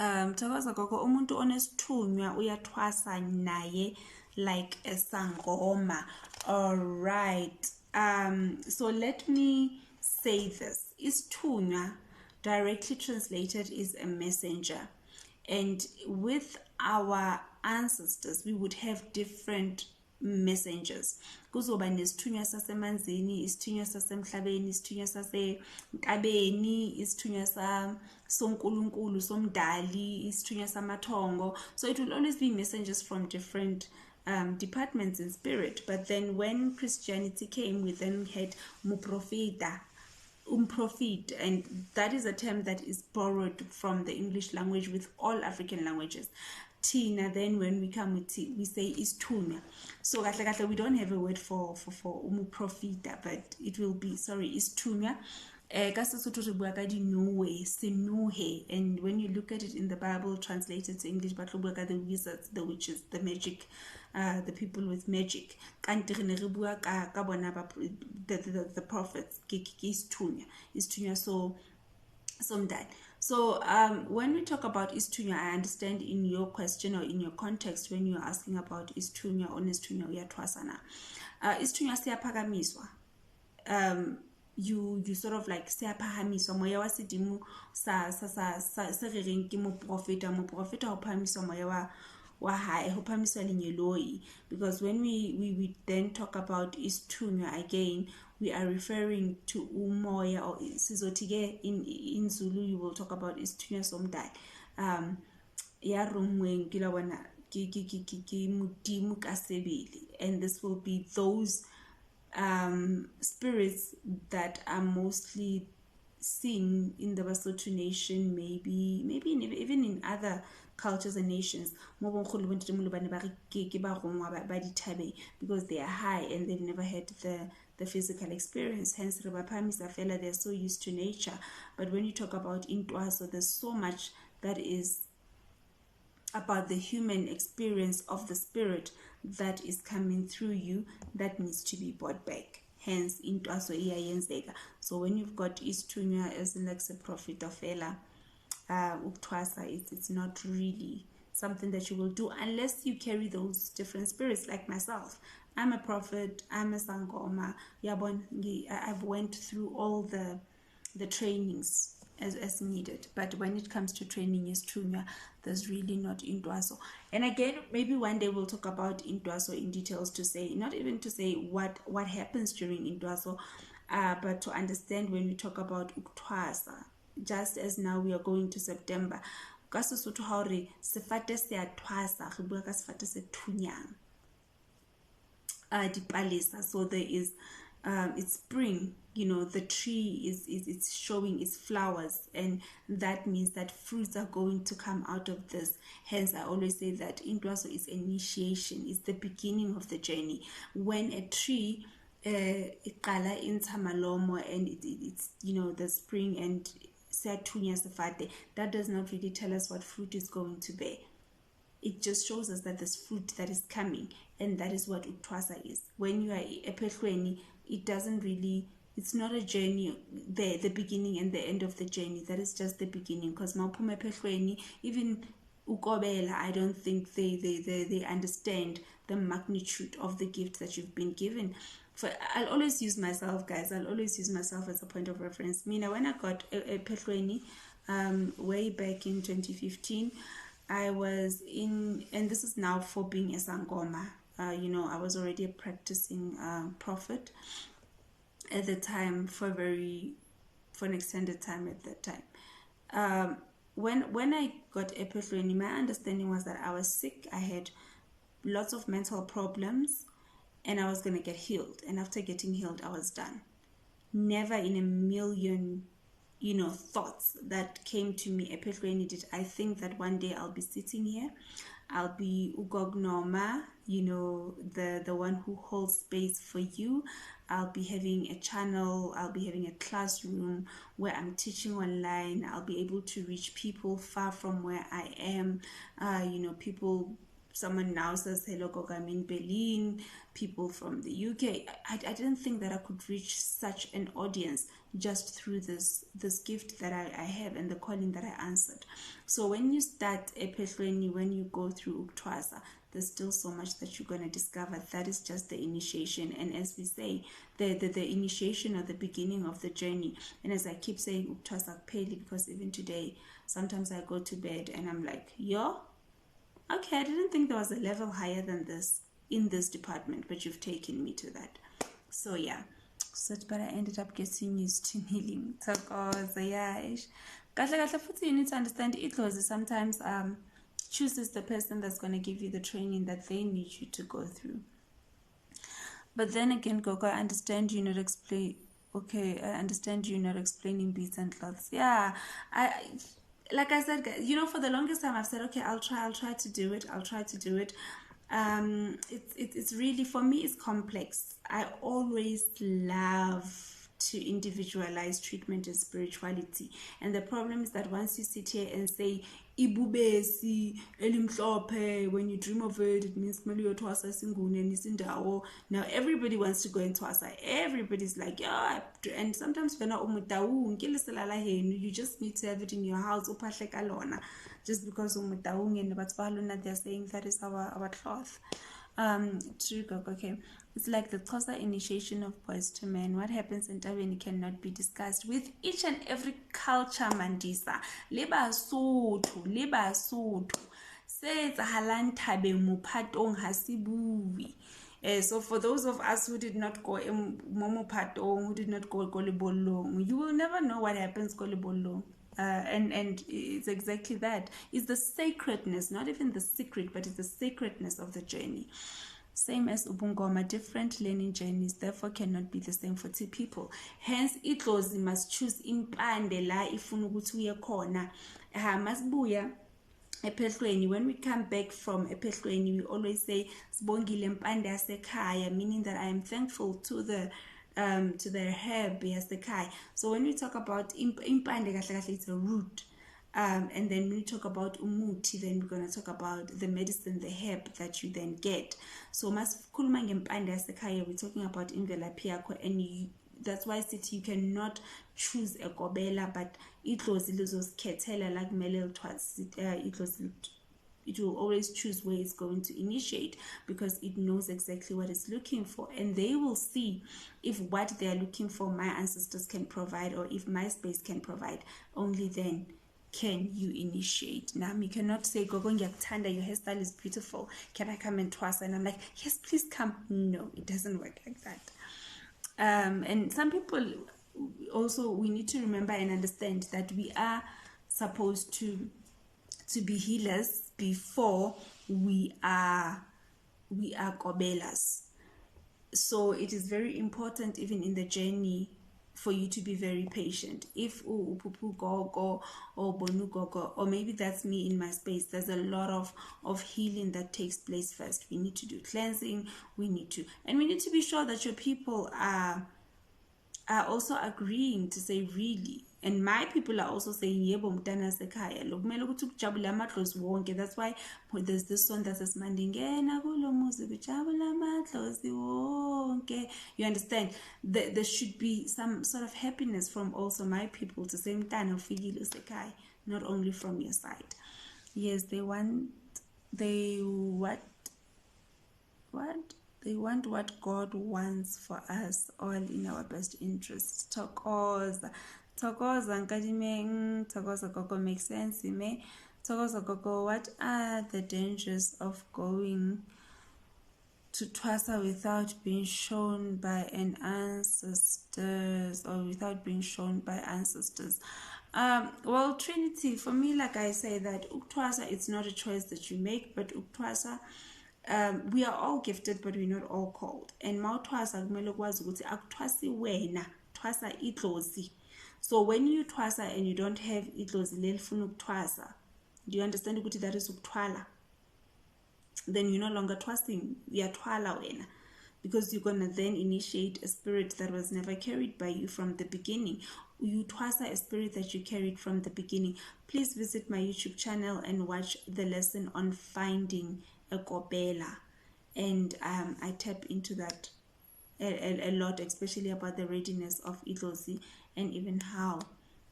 Mthakaza gogo, umuntu onesithunywa uyathwasa naye like a sangoma. All right. So let me say this. Isithunywa, directly translated, is a messenger. And with our ancestors, we would have different messengers. Kuzoba nesithunywa sasemanzini, isithunywa sasemhlabeni, isithunywa sasentabeni, isithunywa sonkulunkulu, somdali, isithunywa samathongo. So it will always be messengers from different departments in spirit. But then when Christianity came, we then had muprofita, prophet, and that is a term that is borrowed from the English language with all African languages. Tina, then when we come with T, we say isithunywa. So we don't have a word for umuprofita, but it will be, isithunywa. And when you look at it in the Bible translated to English, but look at the wizards, the witches, the magic, the people with magic, the prophets, isithunywa. So that. So when we talk about isithunywa, I understand in your question or in your context when you're asking about isithunywa or nesithunywa uyathwasana. Isithunywa siyaphakamiswa. You sort of like siyaphakamiswa moya wa sedimo sa re reng ke moprofeta ho phahamiswa moya wa hae ho phahamiswa lenyeloi. Because when we then talk about isithunywa again, we are referring to umoya, or sizothi in Zulu you will talk about isithunywa somdali ya rongweng ke la bona ke modimo ka sebele, and this will be those spirits that are mostly seen in the Basotho nation, maybe even in other cultures and nations, because they are high and they've never had the physical experience. Hence, they're so used to nature. But when you talk about ithwaso, there's so much that is about the human experience of the spirit that is coming through you that needs to be brought back. Hence, ithwaso iyayenzeka. So when you've got isithunywa as an ex-prophet of Ella, ukthwasa, it's not really something that you will do unless you carry those different spirits. Like myself, I'm a prophet, I'm a sangoma. I've went through all the trainings as needed, but when it comes to training isithunywa, there's really not ithwaso. And again, maybe one day we'll talk about ithwaso in details, to say, not even to say what happens during ithwaso, but to understand when we talk about ukthwasa. Just as now we are going to September, ka Sesotho ha re sefate se a thwasa, re bua ka sefate se thunyang dipalesa. So there is it's spring, the tree is showing its flowers, and that means that fruits are going to come out of this. Hence, I always say that ithwaso is initiation, is the beginning of the journey. When a tree iqala intsha malomo and it's the spring and siyathunya sefate, that does not really tell us what fruit is going to bear. It just shows us that there's fruit that is coming, and that is what ukthwasa is. When you are ephehlweni, it doesn't really, it's not a journey there, the beginning and the end of the journey. That is just the beginning. Because mawuphuma ephehlweni, even ukobela, I don't think they understand the magnitude of the gift that you've been given. I'll always use myself, guys. I'll always use myself as a point of reference. Mina, when I got ephehlweni, way back in 2015, I was in, and this is now for being a sangoma. I was already a practicing prophet at the time, for an extended time at that time. When I got ephehlweni, my understanding was that I was sick. I had lots of mental problems, and I was going to get healed. And after getting healed, I was done. Never in a million thoughts that came to me ephehlweni did I think that one day I'll be sitting here, I'll be Gogo Noma, the one who holds space for you. I'll be having a channel, I'll be having a classroom where I'm teaching online. I'll be able to reach people far from where I am, people someone now says, hello, Gogo, I'm in Berlin, people from the UK. I didn't think that I could reach such an audience just through this gift that I have and the calling that I answered. So when you start ephehlweni, when you go through ithwaso, there's still so much that you're going to discover. That is just the initiation. And as we say, the initiation or the beginning of the journey. And as I keep saying, ithwaso akupheli, because even today, sometimes I go to bed and I'm like, yo, okay, I didn't think there was a level higher than this in this department, but you've taken me to that. So yeah, but I ended up getting used to kneeling. So yeah, you need to understand it sometimes chooses the person that's going to give you the training that they need you to go through. But then again, Gogo, I understand you not explain. Okay, I understand you not explaining beats and cloths. Yeah, like I said, for the longest time I've said, okay, I'll try to do it. It's really, for me, it's complex. I always love to individualize treatment and spirituality, and the problem is that once you sit here and say ibubesi elimhlophe, when you dream of it, it means now everybody wants to go into asa. Everybody's like, yeah. And sometimes you just need to have it in your house, just because they're saying that is our cloth. Okay, it's like the Xhosa initiation of boys to men. What happens in Tabeni cannot be discussed with each and every culture, Mandisa. Leba Sotho. Se tsahalang thabeng mophatong ha se bue. So for those of us who did not go mophatong, who did not go lebollong, you will never know what happens go lebollong. And it's exactly that. It's the sacredness, not even the secret, but it's the sacredness of the journey. Same as ubungoma, different learning journeys, therefore cannot be the same for two people. Hence, idlozi must choose impande la ifuna ukuthi uye khona. Masibuya ephehlweni. When we come back from ephehlweni, we always say sibongile impande yasekhaya, meaning that I am thankful to the herb yasekhaya. So when we talk about impande kahle kahle, it's a root. And then when we talk about umuti, then we're going to talk about the medicine, the herb that you then get. So masikhuluma ngempande yasekhaya, we're talking about imvelaphi yakho, and that's why you cannot choose a gobela, but idlozi lizozikhethela la kumele idlozi it will always choose where it's going to initiate, because it knows exactly what it's looking for, and they will see if what they are looking for my ancestors can provide, or if my space can provide. Only then can you initiate. Now, you cannot say, Gogo ngiyakuthanda, your hairstyle is beautiful, can I come and twice? And I'm like, yes, please come. No, it doesn't work like that. And some people also, we need to remember and understand that we are supposed to be healers before we are gobelas. So it is very important, even in the journey, for you to be very patient. If upupu gogo or bonu gogo, or maybe that's me in my space, there's a lot of healing that takes place first. We need to do cleansing, we need to be sure that your people are also agreeing to say, really. And my people are also saying, yebo mntana sekhaya, lokumele ukuthi kujabule amadlozi wonke. That's why there's this song that says, mandingena kulo muzi kujabule amadlozi wonke. You understand? There should be some sort of happiness from also my people to say, mntana ufikile sekhaya, not only from your side. Yes, they want what God wants for us, all in our best interests. Thokoza nkadimeng, thokoza Gogo, makes sense, me. Thokoza Gogo, what are the dangers of going to Twasa without being shown by ancestors, or without being shown by ancestors? Well, Trinity, for me, like I say, that Twasa, it's not a choice that you make, but Twasa, we are all gifted, but we're not all called. And mawuthwasa kumele kwazi ukuthi akuthwasi wena, thwasa idlozi. So when you thwasa and you don't have idlozi lelifuna ukuthwasa, do you understand ukuthi that is ukuthwala? Then you're no longer thwasing, uyathwala wena, because you're gonna then initiate a spirit that was never carried by you from the beginning. You thwasa a spirit that you carried from the beginning. Please visit my YouTube channel and watch the lesson on finding a kopela, and I tap into that a lot, especially about the readiness of idlozi, and even how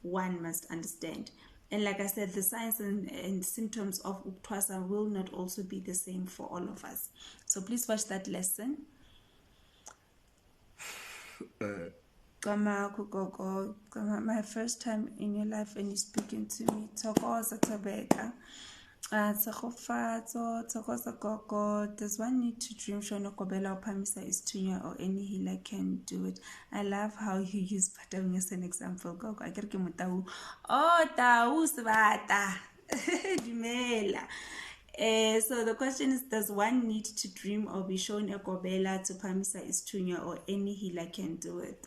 one must understand. And like I said, the signs and symptoms of ithwaso will not also be the same for all of us. So please watch that lesson. Gogo, my first time in your life and you're speaking to me. Thokoza Tabeka. Gogo. Does one need to dream Shono Kobela Pamisa Isithunywa or any healer can do it? I love how you use Patang as an example. Gogo, I get Mutau. Oh, Tau Svata. Dumela. So the question is, does one need to dream or be shown a kobela to pamisa Isithunywa or any healer can do it?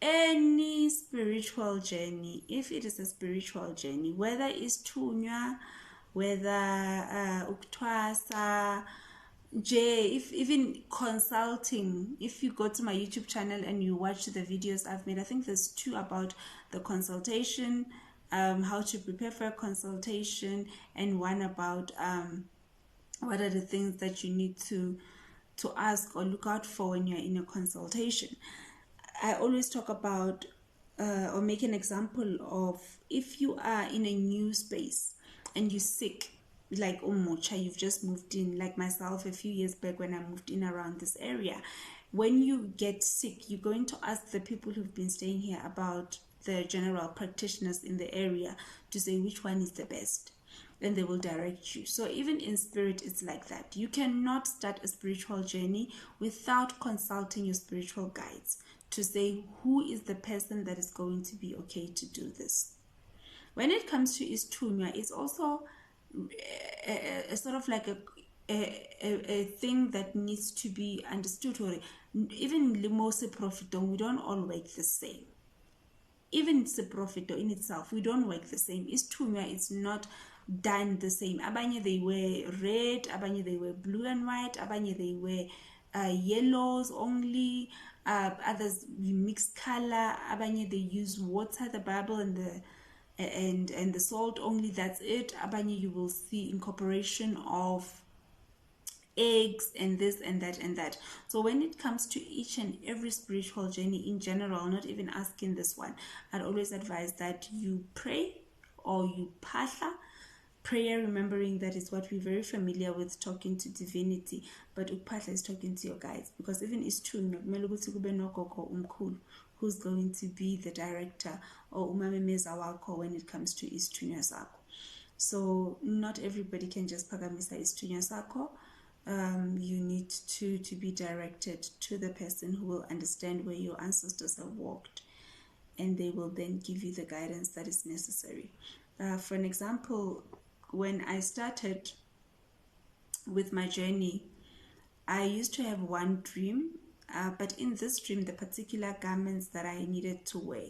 Any spiritual journey, if it is a spiritual journey, whether Isithunywa, whether ithwaso, if even consulting, if you go to my YouTube channel and you watch the videos I've made, I think there's 2 about the consultation, how to prepare for a consultation, and 1 about what are the things that you need to ask or look out for when you're in a consultation. I always talk about or make an example of, if you are in a new space and you're sick, like Umocha, you've just moved in, like myself a few years back when I moved in around this area. When you get sick, you're going to ask the people who've been staying here about the general practitioners in the area to say which one is the best, and they will direct you. So even in spirit, it's like that. You cannot start a spiritual journey without consulting your spiritual guides to say who is the person that is going to be okay to do this. When it comes to Isithunywa, it's also a sort of like a thing that needs to be understood. Or even limose profito, we don't all work the same. Even the profito in itself, we don't work the same. Isithunywa, it's not done the same. Abanye they wear red, abanye they wear blue and white, abanye they wear yellows only, others we mix color, abanye they use water, the Bible and the salt only, that's it. Abanye you will see incorporation of eggs and this and that and that. So when it comes to each and every spiritual journey in general, not even asking this one, I'd always advise that you pray or you phahla. Prayer, remembering that is what we're very familiar with, talking to divinity, but uphahla is talking to your guides, because even Isithunywa kumele ukuthi kube nogogo umkhulu who's going to be the director or umamemeza wakho when it comes to Isithunywa sakho. So not everybody can just phakamisa Isithunywa sakho. You need to be directed to the person who will understand where your ancestors have walked, and they will then give you the guidance that is necessary. For an example, when I started with my journey, I used to have one dream, but in this dream, the particular garments that I needed to wear,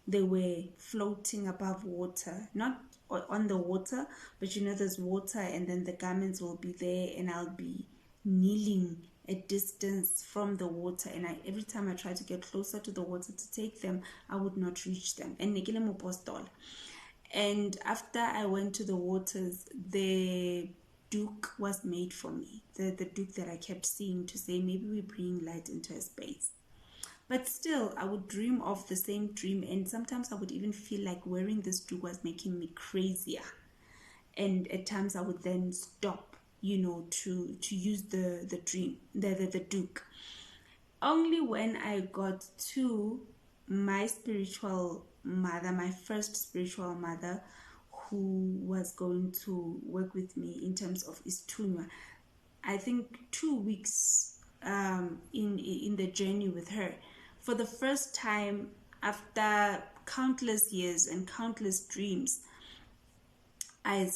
they were floating above water, not on the water, but there's water, and then the garments will be there, and I'll be kneeling a distance from the water, and every time I try to get closer to the water to take them, I would not reach them. And after I went to the waters, the duke was made for me, the duke that I kept seeing, to say maybe we bring light into a space. But still, I would dream of the same dream, and sometimes I would even feel like wearing this duke was making me crazier. And at times I would then stop, to use the dream, the duke. Only when I got to my spiritual mother, my first spiritual mother, who was going to work with me in terms of Isithunywa, I think 2 weeks in the journey with her, for the first time after countless years and countless dreams, I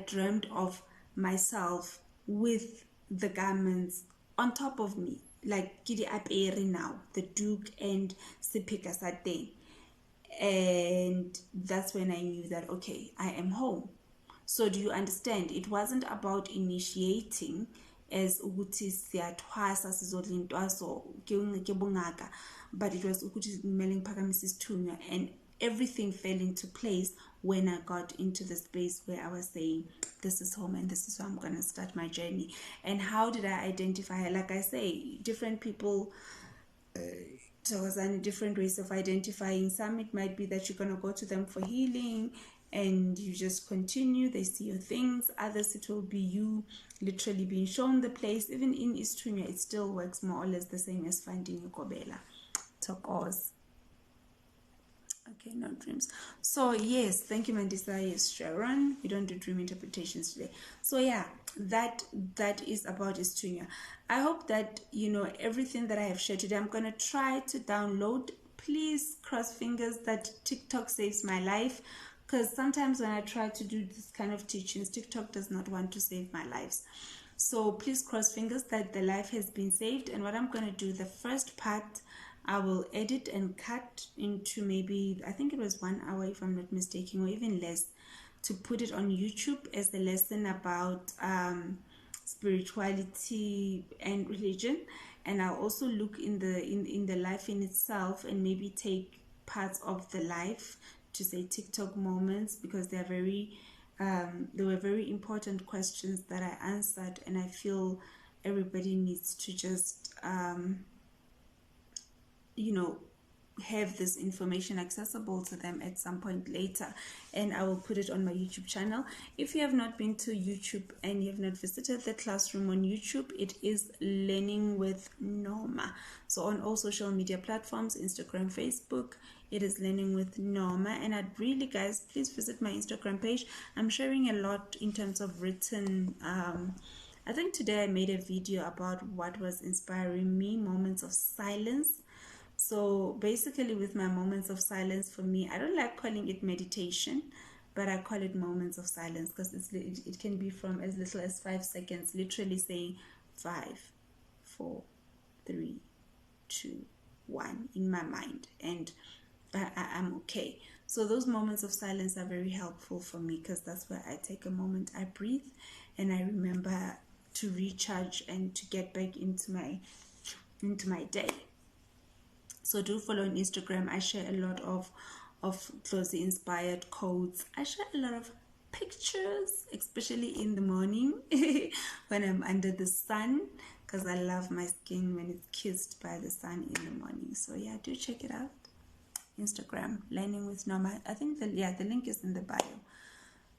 dreamt of myself with the garments on top of me, like Kidi Aperi now, the duke and Sepika Sate. And that's when I knew that, okay, I am home. So do you understand? It wasn't about initiating as ukuthi siyathwasa sizodla intwaso ke bungaka, but it was ukuthi kumele ngiphakamisa Isithunywa, and everything fell into place when I got into the space where I was saying this is home and this is where I'm going to start my journey. And how did I identify her? Like I say, different people different ways of identifying. Some, it might be that you're going to go to them for healing and you just continue, they see your things. Others, it will be you literally being shown the place. Even in Isithunywa, it still works more or less the same as finding a Kobela. Tokos. Okay, no dreams. So yes, thank you, Mandisa. Yes, Sharon, we don't do dream interpretations today. So yeah, that is about Isithunywa. I hope that everything that I have shared today. I'm gonna try to download. Please cross fingers that TikTok saves my life, because sometimes when I try to do this kind of teachings, TikTok does not want to save my lives. So please cross fingers that the life has been saved. And what I'm gonna do, the first part, I will edit and cut into maybe, I think it was 1 hour if I'm not mistaken, or even less, to put it on YouTube as a lesson about spirituality and religion. And I'll also look in the life in itself and maybe take parts of the life to say TikTok moments, because they're very they were very important questions that I answered, and I feel everybody needs to just have this information accessible to them at some point later. And I will put it on my YouTube channel. If you have not been to YouTube and you have not visited the classroom on YouTube, it is Learning with Noma. So on all social media platforms, Instagram, Facebook, it is Learning with Noma. And I'd really, guys, please visit my Instagram page. I'm sharing a lot in terms of written I think today I made a video about what was inspiring me, moments of silence. So basically, with my moments of silence, for me, I don't like calling it meditation, but I call it moments of silence, because it can be from as little as 5 seconds, literally saying 5, 4, 3, 2, 1 in my mind, and I'm okay. So those moments of silence are very helpful for me, because that's where I take a moment, I breathe, and I remember to recharge and to get back into my day. So do follow on Instagram. I share a lot of closely inspired quotes. I share a lot of pictures, especially in the morning when I'm under the sun, because I love my skin when it's kissed by the sun in the morning. So yeah, do check it out. Instagram, Learning with Noma. I think the link is in the bio.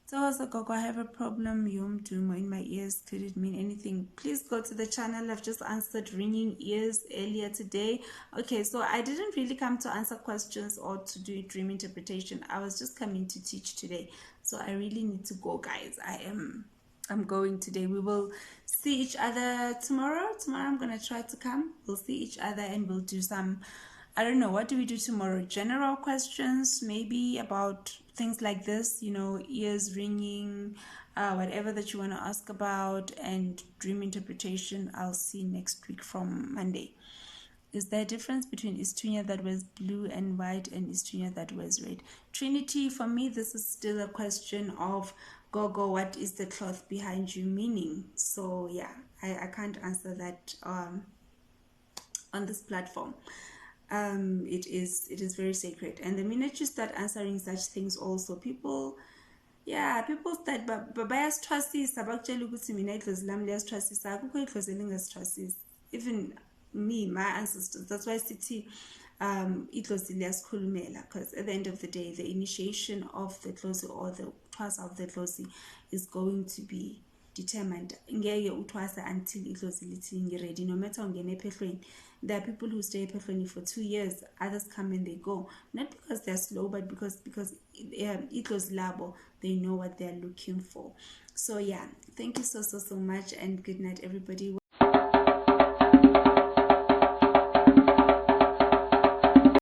So also, Gogo, I have a problem. Doom in my ears. Could it mean anything? Please go to the channel. I've just answered ringing ears earlier today. Okay, so I didn't really come to answer questions or to do dream interpretation. I was just coming to teach today. So I really need to go, guys. I'm going today. We will see each other tomorrow. Tomorrow I'm gonna try to come. We'll see each other and we'll do some, I don't know, what do we do tomorrow? General questions, maybe about things like this, ears ringing, whatever that you want to ask about, and dream interpretation. I'll see next week from Monday. Is there a difference between Isithunywa that wears blue and white and Isithunywa that wears red? Trinity, for me, this is still a question of, Gogo, what is the cloth behind you meaning? So yeah, I can't answer that on this platform. It is very sacred, and the minute you start answering such things, also people start bayasithwasisa bakutshela ukuthi mina idlozi lami liyasithwasisa, akukho idlozi elingasithwasisi. Even me, my ancestors, that's why sithi idlozi liyasikhulumela, because at the end of the day, the initiation of the dlozi or the thwasa of the dlozi is going to be determined. Ngeke uthwasa until idlozi lithi ngiready. No matter ungene ephehlweni, there are people who stay ephehlweni for 2 years, others come and they go, not because they're slow, but because idlozi labo, they know what they're looking for. So yeah, thank you so much, and good night, everybody.